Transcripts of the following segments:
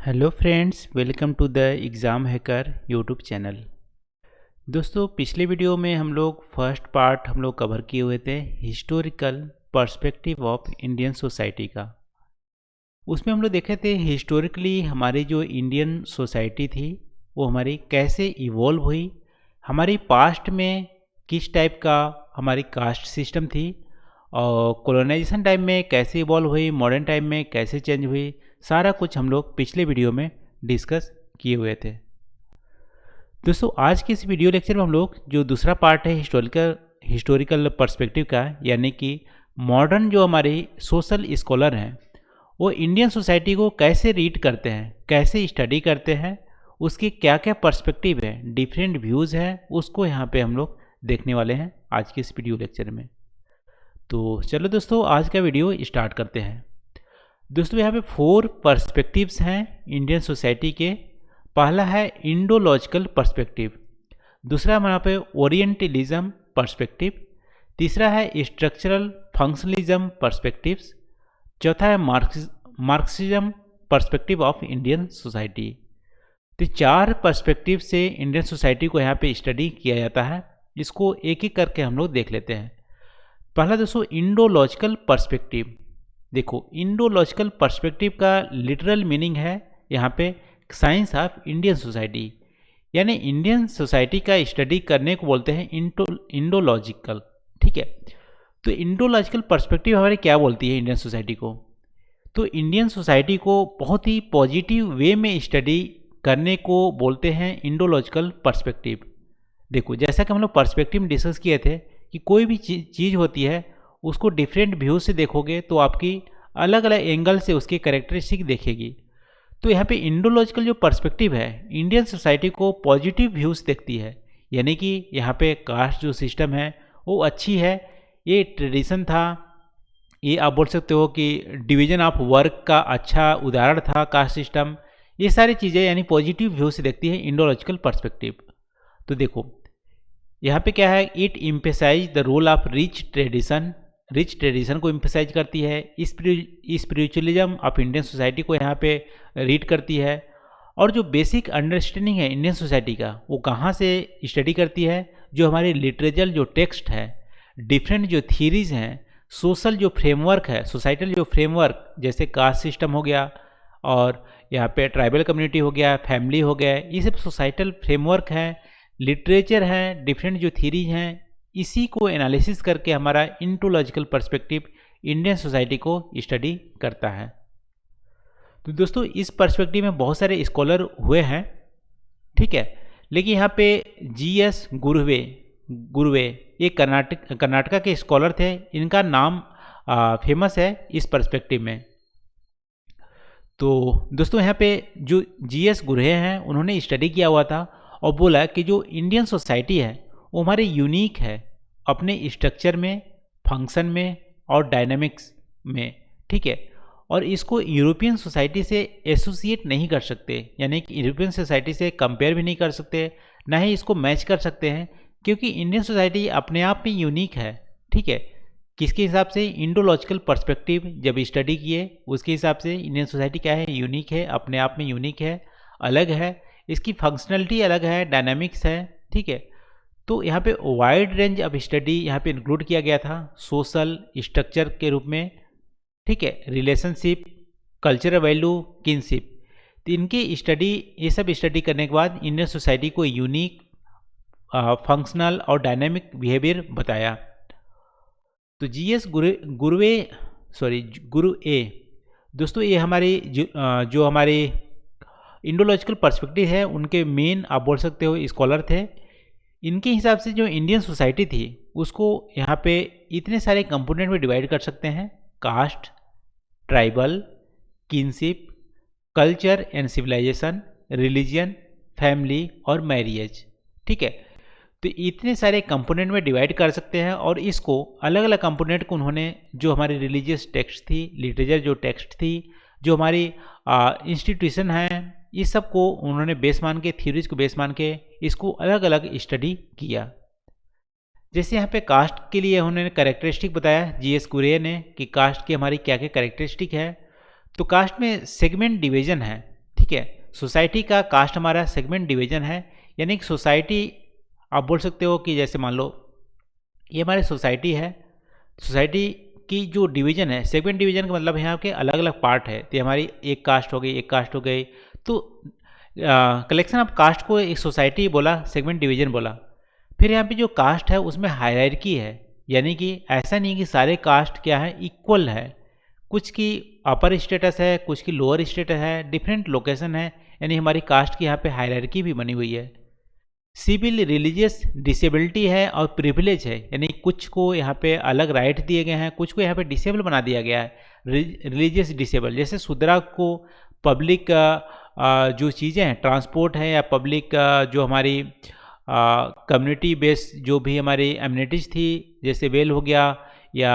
Hello friends, welcome to the exam hacker YouTube channel. दोस्तों, पिछले video में हम लोग फर्स्ट पार्ट कवर किए हुए थे historical perspective of Indian society का। उसमें हम लोग देखे थे हिस्टोरिकली हमारी जो इंडियन सोसाइटी थी वो हमारी कैसे इवॉल्व हुई, हमारी पास्ट में किस टाइप का हमारी कास्ट सिस्टम थी और कॉलोनाइजेशन टाइम में कैसे इवॉल्व हुई, मॉडर्न टाइम में कैसे चेंज हुई, सारा कुछ हम लोग पिछले वीडियो में डिस्कस किए हुए थे। दोस्तों, आज के इस वीडियो लेक्चर में हम लोग जो दूसरा पार्ट है हिस्टोरिकल पर्सपेक्टिव का, यानी कि मॉडर्न जो हमारे सोशल स्कॉलर हैं वो इंडियन सोसाइटी को कैसे रीड करते हैं, कैसे स्टडी करते हैं, उसके क्या क्या पर्सपेक्टिव है, डिफरेंट व्यूज़ हैं, उसको यहाँ पे हम लोग देखने वाले हैं आज के इस वीडियो लेक्चर में। तो चलो दोस्तों, आज का वीडियो स्टार्ट करते हैं। दोस्तों, यहाँ पे 4 पर्सपेक्टिव्स हैं इंडियन सोसाइटी के। पहला है इंडोलॉजिकल पर्सपेक्टिव, दूसरा हमारे पे ओरिएंटलिज्म पर्सपेक्टिव, तीसरा है स्ट्रक्चरल फंक्शनलिज्म पर्सपेक्टिव्स, चौथा है Marxism perspective of Indian society. तो 4 पर्सपेक्टिव से इंडियन सोसाइटी को यहाँ पे स्टडी किया जाता है। इसको एक एक करके हम लोग देख लेते हैं। पहला दोस्तों, इंडोलॉजिकल पर्सपेक्टिव। देखो, इंडोलॉजिकल पर्सपेक्टिव का लिटरल मीनिंग है यहाँ पे साइंस ऑफ इंडियन सोसाइटी, यानी इंडियन सोसाइटी का स्टडी करने को बोलते हैं इंडोलॉजिकल। ठीक है, तो इंडोलॉजिकल पर्सपेक्टिव हमारे क्या बोलती है इंडियन सोसाइटी को? तो इंडियन सोसाइटी को बहुत ही पॉजिटिव वे में स्टडी करने को बोलते हैं इंडोलॉजिकल पर्सपेक्टिव। देखो, जैसा कि हम लोग पर्सपेक्टिव में डिस्कस किए थे कि कोई भी चीज़ होती है उसको डिफरेंट व्यू से देखोगे तो आपकी अलग अलग एंगल से उसकी कैरेक्टरिस्टिक देखेगी। तो यहाँ पे इंडोलॉजिकल जो पर्सपेक्टिव है इंडियन सोसाइटी को पॉजिटिव व्यूज़ देखती है, यानी कि यहाँ पे कास्ट जो सिस्टम है वो अच्छी है, ये ट्रेडिशन था, ये आप बोल सकते हो कि डिवीजन ऑफ वर्क का अच्छा उदाहरण था कास्ट सिस्टम। ये सारी चीज़ें यानी पॉजिटिव व्यू से देखती है इंडोलॉजिकल पर्सपेक्टिव। तो देखो यहाँ पे क्या है, it emphasise the role of rich tradition को इम्फेसाइज करती है, स्पिरिचुअलिज्म ऑफ इंडियन सोसाइटी को यहाँ पे रीड करती है, और जो बेसिक अंडरस्टैंडिंग है इंडियन सोसाइटी का वो कहाँ से स्टडी करती है, जो हमारे लिटरेचर जो टेक्स्ट है, डिफरेंट जो थीरीज हैं, सोशल जो फ्रेमवर्क है, सोसाइटल जो फ्रेमवर्क जैसे कास्ट सिस्टम हो गया और यहाँ पे ट्राइबल कम्युनिटी हो गया, फैमिली हो गया, ये सब सोसाइटल फ्रेमवर्क है, लिटरेचर है, डिफरेंट जो थीरी हैं, इसी को एनालिसिस करके हमारा इंडोलॉजिकल पर्सपेक्टिव इंडियन सोसाइटी को स्टडी करता है। तो दोस्तों, इस पर्सपेक्टिव में बहुत सारे स्कॉलर हुए हैं, ठीक है, लेकिन यहाँ पे GS गुरुवे ये कर्नाटका के स्कॉलर थे, इनका नाम फेमस है इस पर्सपेक्टिव में। तो दोस्तों, यहाँ पे जो GS गुरुवे हैं उन्होंने स्टडी किया हुआ था और बोला कि जो इंडियन सोसाइटी है वो हमारे यूनिक है अपने स्ट्रक्चर में, फंक्शन में और डायनामिक्स में, ठीक है, और इसको यूरोपियन सोसाइटी से एसोसिएट नहीं कर सकते, यानी कि यूरोपियन सोसाइटी से कंपेयर भी नहीं कर सकते, ना ही इसको मैच कर सकते हैं, क्योंकि इंडियन सोसाइटी अपने आप में यूनिक है। ठीक है, किसके हिसाब से? इंडोलॉजिकल पर्सपेक्टिव जब स्टडी किए उसके हिसाब से इंडियन सोसाइटी क्या है, यूनिक है, अपने आप में यूनिक है, अलग है, इसकी फंक्शनलिटी अलग है, डायनामिक्स है। ठीक है, तो यहाँ पे वाइड रेंज ऑफ स्टडी यहाँ पे इंक्लूड किया गया था सोशल स्ट्रक्चर के रूप में, ठीक है, रिलेशनशिप, कल्चरल वैल्यू, किनशिप। तो इनकी स्टडी, ये सब स्टडी करने के बाद इंडियन सोसाइटी को यूनिक, फंक्शनल और डायनामिक बिहेवियर बताया। तो GS गुरुवे दोस्तों, ये हमारी जो हमारे इंडोलॉजिकल पर्सपेक्टिव है उनके मेन आप बोल सकते हो स्कॉलर थे। इनके हिसाब से जो इंडियन सोसाइटी थी उसको यहाँ पे इतने सारे कंपोनेंट में डिवाइड कर सकते हैं: caste, tribal, kinship, culture and civilisation, religion, family और मैरिएज। ठीक है, तो इतने सारे कंपोनेंट में डिवाइड कर सकते हैं और इसको अलग अलग कंपोनेंट को उन्होंने, जो हमारी रिलीजियस टेक्स्ट थी, लिटरेचर जो टेक्स्ट थी, जो हमारी इंस्टीट्यूशन है, इस सब को उन्होंने बेस मान के, थ्योरीज को बेस मान के इसको अलग अलग स्टडी किया। जैसे यहाँ पे कास्ट के लिए उन्होंने कैरेक्टरिस्टिक बताया GS गुरुवे ने कि कास्ट की हमारी क्या क्या कैरेक्टरिस्टिक है। तो कास्ट में सेगमेंट डिवीजन है, ठीक है। सोसाइटी का कास्ट हमारा सेगमेंट डिवीजन है, यानी कि सोसाइटी आप बोल सकते हो कि जैसे मान लो ये हमारी सोसाइटी है, सोसाइटी की जो डिवीजन है, सेगमेंट डिवीजन का मतलब यहाँ के अलग अलग पार्ट है। तो हमारी एक कास्ट हो गई, एक कास्ट हो गई, तो कलेक्शन ऑफ कास्ट को एक सोसाइटी बोला, सेगमेंट डिवीजन बोला। फिर यहाँ पे जो कास्ट है उसमें हायरार्की है, यानी कि ऐसा नहीं कि सारे कास्ट क्या है इक्वल है, कुछ की अपर स्टेटस है, कुछ की लोअर स्टेटस है, डिफरेंट लोकेशन है, यानी हमारी कास्ट की यहाँ पे हायरार्की भी बनी हुई है। सिविल रिलीजियस डिसेबिलिटी है और प्रिविलेज है, यानी कुछ को यहाँ पे अलग राइट दिए गए हैं, कुछ को यहाँ पे डिसेबल बना दिया गया है, रिलीजियस डिसेबल। जैसे शूद्रा को पब्लिक जो चीज़ें हैं, ट्रांसपोर्ट है या पब्लिक जो हमारी कम्युनिटी बेस्ड जो भी हमारी एम्यूनिटीज़ थी, जैसे वेल हो गया या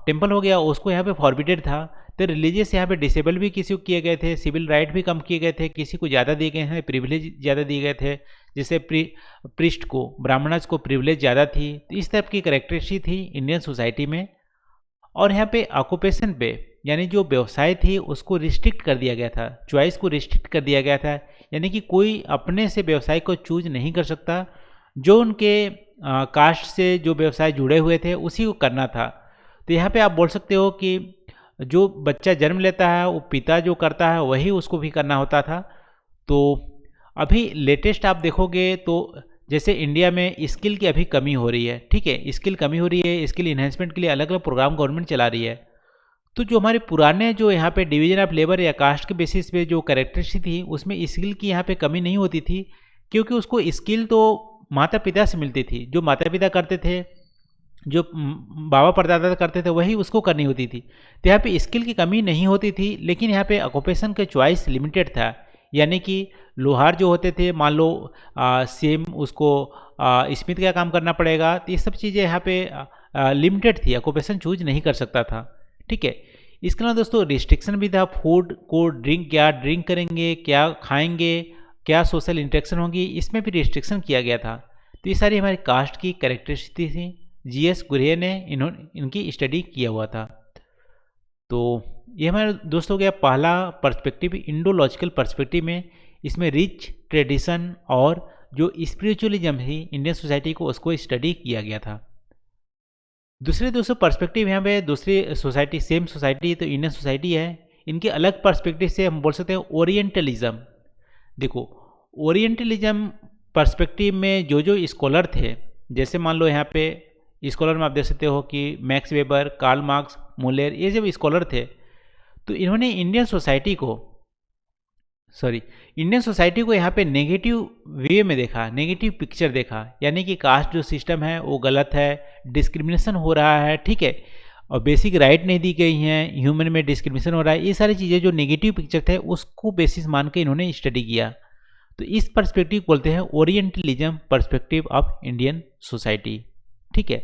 टेम्पल हो गया, उसको यहाँ पे फॉरबिडेड था। तो रिलीजियस यहाँ पे डिसेबल भी किसी को किए गए थे, सिविल राइट भी कम किए गए थे, किसी को ज़्यादा दिए गए हैं, प्रिविलेज ज़्यादा दिए गए थे, जैसे प्रिस्ट को, ब्राह्मणज को प्रिविलेज ज़्यादा थी। तो इस टाइप की करेक्टरिस्टिक थी इंडियन सोसाइटी में। और यहाँ पे ऑक्यूपेशन पे, यानी जो व्यवसाय थी उसको रिस्ट्रिक्ट कर दिया गया था, चॉइस को रिस्ट्रिक्ट कर दिया गया था, यानी कि कोई अपने से व्यवसाय को चूज नहीं कर सकता, जो उनके कास्ट से जो व्यवसाय जुड़े हुए थे उसी को करना था। तो यहाँ पे आप बोल सकते हो कि जो बच्चा जन्म लेता है वो पिता जो करता है वही उसको भी करना होता था। तो अभी लेटेस्ट आप देखोगे तो जैसे इंडिया में स्किल की अभी कमी हो रही है, ठीक है, स्किल कमी हो रही है, स्किल इन्हेंसमेंट के लिए अलग अलग प्रोग्राम गवर्नमेंट चला रही है। तो जो हमारे पुराने जो यहाँ पे डिवीजन ऑफ लेबर या कास्ट के बेसिस पे जो कैरेक्टरिस्टिक थी उसमें स्किल की यहाँ पे कमी नहीं होती थी, क्योंकि उसको स्किल तो माता पिता से मिलती थी, जो माता पिता करते थे, जो बाबा परदादा करते थे वही उसको करनी होती थी। तो यहाँ पे स्किल की कमी नहीं होती थी, लेकिन यहाँ पे ऑक्यूपेशन का चॉइस लिमिटेड था, यानी कि लोहार जो होते थे, मान लो सेम उसको स्मिथ का काम करना पड़ेगा, तो ये सब चीज़ें यहाँ पे लिमिटेड थी, ऑक्यूपेशन चूज नहीं कर सकता था, ठीक है। इसके अलावा दोस्तों रिस्ट्रिक्शन भी था, फूड को क्या ड्रिंक करेंगे, क्या खाएंगे, क्या सोशल इंटरेक्शन होगी, इसमें भी रिस्ट्रिक्शन किया गया था। तो ये सारी हमारी कास्ट की कैरेक्टरिस्टिक थी। जीएस गुरेय ने इनकी स्टडी किया हुआ था। तो ये हमारे दोस्तों का पहला पर्सपेक्टिव, इंडोलॉजिकल पर्सपेक्टिव में इसमें रिच ट्रेडिशन और जो स्पिरिचुअलिज्म है इंडियन सोसाइटी को उसको स्टडी किया गया था। दूसरे दोस्तों पर्सपेक्टिव यहाँ पे दूसरी सोसाइटी, सेम सोसाइटी तो इंडियन सोसाइटी है, इनके अलग पर्सपेक्टिव से हम बोल सकते हैं ओरिएंटलिज्म। देखो ओरिएंटलिज्म पर्सपेक्टिव में जो स्कॉलर थे, जैसे मान लो यहाँ पे स्कॉलर में आप देख सकते हो कि मैक्स वेबर, कार्ल मार्क्स, मोलेर, ये जब स्कॉलर थे तो इन्होंने इंडियन सोसाइटी को यहाँ पे नेगेटिव वे में देखा, नेगेटिव पिक्चर देखा, यानी कि कास्ट जो सिस्टम है वो गलत है, डिस्क्रिमिनेशन हो रहा है, ठीक है, और बेसिक राइट नहीं दी गई हैं, ह्यूमन में डिस्क्रिमिनेशन हो रहा है, ये सारी चीज़ें जो नेगेटिव पिक्चर थे उसको बेसिस मान के इन्होंने स्टडी किया। तो इस पर्सपेक्टिव बोलते हैं orientalism perspective of Indian society, ठीक है।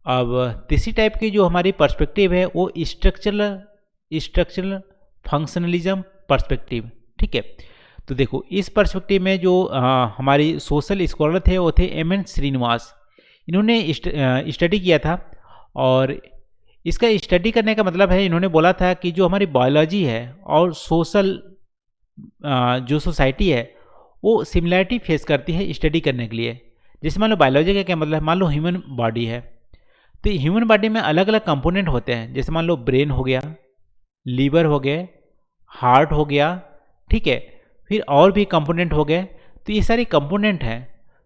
अब तीसरी टाइप की जो हमारी पर्सपेक्टिव है वो स्ट्रक्चरल फंक्शनलिज्म पर्सपेक्टिव, ठीक है। तो देखो इस पर्सपेक्टिव में जो हमारी सोशल स्कॉलर थे वो थे एम.एन. श्रीनिवास, इन्होंने स्टडी किया था। और इसका स्टडी करने का मतलब है, इन्होंने बोला था कि जो हमारी बायोलॉजी है और सोशल जो सोसाइटी है वो सिमिलरिटी फेस करती है स्टडी करने के लिए। जैसे मान लो बायोलॉजी का क्या मतलब है, मान लो ह्यूमन बॉडी है, तो ह्यूमन बॉडी में अलग अलग कंपोनेंट होते हैं, जैसे मान लो ब्रेन हो गया, लीवर हो गए, हार्ट हो गया, ठीक है, फिर और भी कंपोनेंट हो गए। तो ये सारे कंपोनेंट हैं।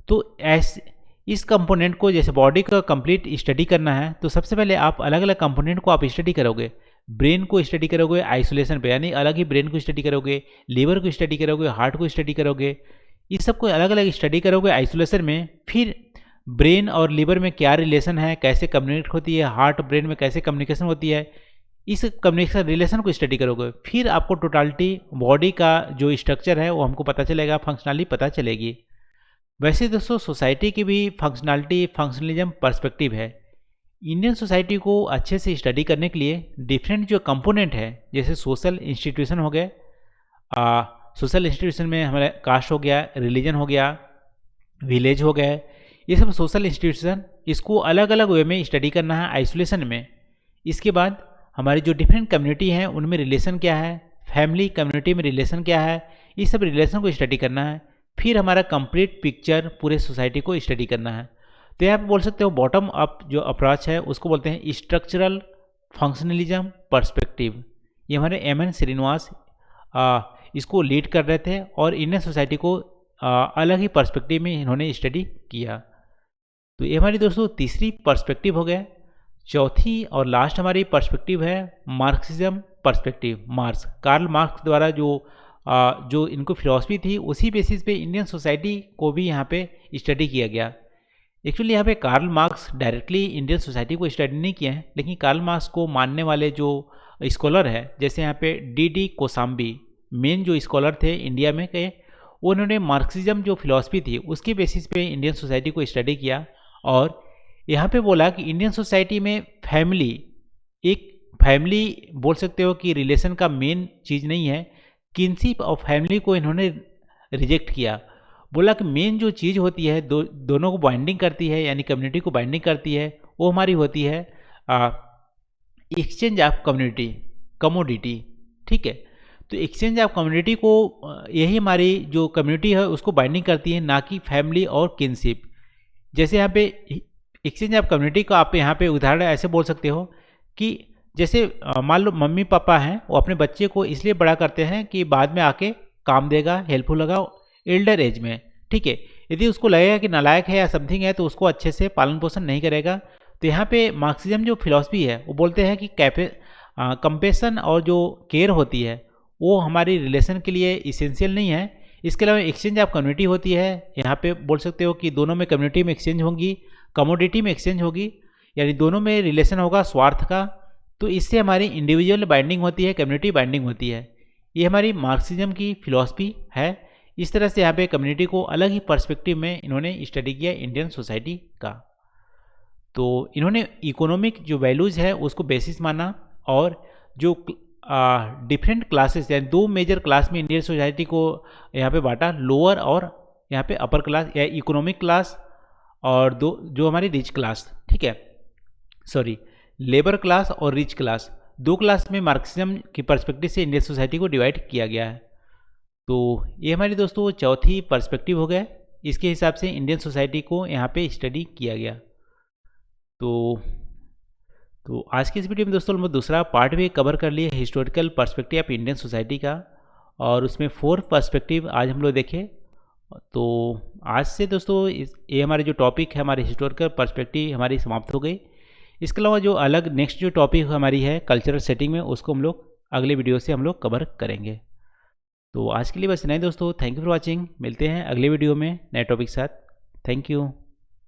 तो इस कंपोनेंट को जैसे बॉडी का कंप्लीट स्टडी करना है तो सबसे पहले आप अलग अलग कंपोनेंट को आप स्टडी करोगे। ब्रेन को स्टडी करोगे आइसोलेशन पे, यानी अलग ही ब्रेन को स्टडी करोगे, लीवर को स्टडी करोगे, हार्ट को स्टडी करोगे, इस सब को अलग अलग स्टडी करोगे आइसोलेशन में। फिर ब्रेन और लीवर में क्या रिलेशन है, कैसे कम्युनिकेट होती है, हार्ट ब्रेन में कैसे कम्युनिकेशन होती है, इस कम्युनिकेशन रिलेशन को स्टडी करोगे। फिर आपको टोटलिटी बॉडी का जो स्ट्रक्चर है वो हमको पता चलेगा, फंक्शनलिटी पता चलेगी। वैसे दोस्तों सोसाइटी की भी फंक्शनलिज्म पर्सपेक्टिव है। इंडियन सोसाइटी को अच्छे से स्टडी करने के लिए डिफरेंट जो कंपोनेंट है, जैसे सोशल इंस्टीट्यूशन हो गए, सोशल इंस्टीट्यूशन में हमारे कास्ट हो गया, रिलीजन हो गया, विलेज हो गए, ये सब सोशल इंस्टीट्यूशन, इसको अलग अलग वे में स्टडी करना है आइसोलेशन में। इसके बाद हमारी जो डिफरेंट कम्युनिटी हैं उनमें रिलेशन क्या है, फैमिली कम्युनिटी में रिलेशन क्या है, इस सब रिलेशन को स्टडी करना है। फिर हमारा कंप्लीट पिक्चर पूरे सोसाइटी को स्टडी करना है। तो यहाँ पे बोल सकते हो बॉटम अप जो अप्रोच है उसको बोलते हैं स्ट्रक्चरल फंक्शनलिज्म पर्सपेक्टिव। ये हमारे एम एन श्रीनिवास इसको लीड कर रहे थे और इंडियन सोसाइटी को अलग ही पर्सपेक्टिव में इन्होंने स्टडी किया। तो ये हमारी दोस्तों तीसरी पर्सपेक्टिव हो गया। चौथी और लास्ट हमारी पर्सपेक्टिव है मार्क्सिज्म पर्सपेक्टिव। कार्ल मार्क्स द्वारा जो इनको फिलॉसफी थी उसी बेसिस पे इंडियन सोसाइटी को भी यहाँ पे स्टडी किया गया। एक्चुअली यहाँ पे Karl Marx directly Indian society को स्टडी नहीं किया है, लेकिन कार्ल मार्क्स को मानने वाले जो स्कॉलर है, जैसे यहाँ पे डी कोसाम्बी मेन जो स्कॉलर थे इंडिया में के, उन्होंने मार्क्सिज्म जो फिलॉसफी थी उसके बेसिस पे इंडियन सोसाइटी को स्टडी किया और यहाँ पे बोला कि इंडियन सोसाइटी में फैमिली बोल सकते हो कि रिलेशन का मेन चीज़ नहीं है। किनशिप ऑफ फैमिली को इन्होंने रिजेक्ट किया। बोला कि मेन जो चीज़ होती है दोनों को बाइंडिंग करती है, यानी कम्युनिटी को बाइंडिंग करती है, वो हमारी होती है एक्सचेंज ऑफ कमोडिटी। ठीक है, तो एक्सचेंज ऑफ कम्युनिटी को यही हमारी जो कम्युनिटी है उसको बाइंडिंग करती है, ना कि फैमिली और किनशिप। जैसे यहाँ पे एक्सचेंज ऑफ कम्युनिटी का आप यहाँ पे उदाहरण ऐसे बोल सकते हो कि जैसे मान लो मम्मी पापा हैं, वो अपने बच्चे को इसलिए बड़ा करते हैं कि बाद में आके काम देगा, हेल्पफुल होगा एल्डर एज में। ठीक है, यदि उसको लगेगा कि नालायक है या समथिंग है तो उसको अच्छे से पालन पोषण नहीं करेगा। तो यहाँ पे मार्क्सिज्म जो फिलॉसफी है वो बोलते हैं कि कंपेशन और जो केयर होती है वो हमारी रिलेशन के लिए इसेंशियल नहीं है। इसके अलावा एक्सचेंज ऑफ कम्युनिटी होती है, यहाँ पे बोल सकते हो कि दोनों में कम्युनिटी में एक्सचेंज होगी, कमोडिटी में एक्सचेंज होगी, यानी दोनों में रिलेशन होगा स्वार्थ का। तो इससे हमारी इंडिविजुअल बाइंडिंग होती है, कम्युनिटी बाइंडिंग होती है। ये हमारी मार्क्सिज्म की फिलॉसफी है। इस तरह से यहाँ पे कम्युनिटी को अलग ही पर्सपेक्टिव में इन्होंने स्टडी किया इंडियन सोसाइटी का। तो इन्होंने इकोनॉमिक जो वैल्यूज़ है उसको बेसिस माना और जो डिफरेंट क्लासेस यानी दो मेजर क्लास में इंडियन सोसाइटी को यहाँ पे बांटा, लोअर और यहाँ पे अपर क्लास या इकोनॉमिक क्लास और दो जो हमारी रिच क्लास। ठीक है, सॉरी, लेबर क्लास और रिच क्लास, दो क्लास में मार्क्सिज्म की पर्सपेक्टिव से इंडियन सोसाइटी को डिवाइड किया गया है। तो ये हमारी दोस्तों चौथी पर्सपेक्टिव हो गया। इसके हिसाब से इंडियन सोसाइटी को यहाँ पे स्टडी किया गया। तो आज की इस वीडियो में दोस्तों हम दूसरा पार्ट भी कवर कर लिए, historical perspective of Indian society का, और उसमें 4 पर्सपेक्टिव आज हम लोग देखे। तो आज से दोस्तों ये हमारे जो टॉपिक है हमारे हिस्टोरिकल पर्सपेक्टिव हमारी समाप्त हो गई। इसके अलावा जो अलग नेक्स्ट जो टॉपिक हमारी है कल्चरल सेटिंग में, उसको हम लोग अगले वीडियो से हम लोग कवर करेंगे। तो आज के लिए बस इतना ही दोस्तों, थैंक यू फॉर वॉचिंग। मिलते हैं अगले वीडियो में नए टॉपिक के साथ। Thank you.